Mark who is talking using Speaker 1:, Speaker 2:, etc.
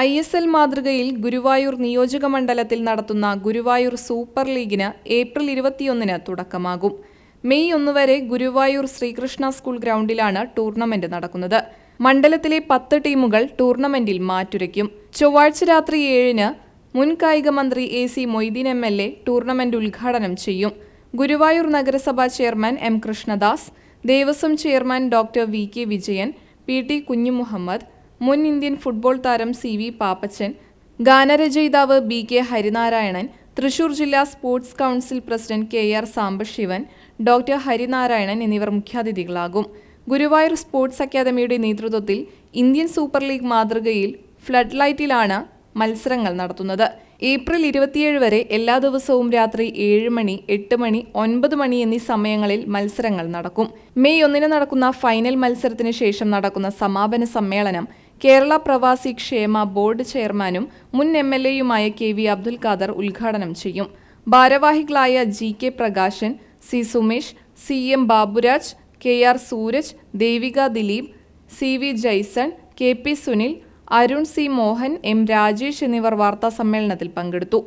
Speaker 1: ISL മാതൃകയിൽ ഗുരുവായൂർ നിയോജക മണ്ഡലത്തിൽ നടത്തുന്ന ഗുരുവായൂർ സൂപ്പർ ലീഗിന് ഏപ്രിൽ 21-ന് തുടക്കമാകും. മെയ് 1 വരെ ഗുരുവായൂർ ശ്രീകൃഷ്ണ സ്കൂൾ ഗ്രൗണ്ടിലാണ് ടൂർണമെന്റ് നടക്കുന്നത്. മണ്ഡലത്തിലെ 10 ടീമുകൾ ടൂർണമെന്റിൽ മാറ്റുരയ്ക്കും. ചൊവ്വാഴ്ച രാത്രി 7-ന് മുൻ കായിക മന്ത്രി AC മൊയ്തീൻ MLA ടൂർണമെന്റ് ഉദ്ഘാടനം ചെയ്യും. ഗുരുവായൂർ നഗരസഭാ chairman M Krishnadas, Devaswom chairman doctor VK Vijayan, PT Kunjumuhammad, മുൻ ഇന്ത്യൻ ഫുട്ബോൾ താരം CV പാപ്പച്ചൻ, ഗാനരചയിതാവ് BK ഹരിനാരായണൻ, തൃശൂർ ജില്ലാ sports council president KR Sambasivan, doctor Harinarayanan എന്നിവർ മുഖ്യാതിഥികളാകും. ഗുരുവായൂർ സ്പോർട്സ് അക്കാദമിയുടെ നേതൃത്വത്തിൽ ഇന്ത്യൻ സൂപ്പർ ലീഗ് മാതൃകയിൽ ഫ്ലഡ് ലൈറ്റിലാണ് മത്സരങ്ങൾ നടത്തുന്നത്. ഏപ്രിൽ 27 വരെ എല്ലാ ദിവസവും രാത്രി 7 മണി, 8 മണി, 9 മണി എന്നീ സമയങ്ങളിൽ മത്സരങ്ങൾ നടക്കും. മെയ് 1-ന് നടക്കുന്ന ഫൈനൽ മത്സരത്തിന് ശേഷം നടക്കുന്ന സമാപന സമ്മേളനം കേരള പ്രവാസി ക്ഷേമ ബോർഡ് ചെയർമാനും മുൻ MLA-യുമായ KV അബ്ദുൽ ഖാദർ ഉദ്ഘാടനം ചെയ്യും. ഭാരവാഹികളായ GK Prakashan, C Sumesh, CM Baburaj, KR Sooraj, Devika Dileep, CV Jaison, KP Sunil, Arun C Mohan, M Rajesh എന്നിവർ വാർത്താ സമ്മേളനത്തിൽ പങ്കെടുത്തു.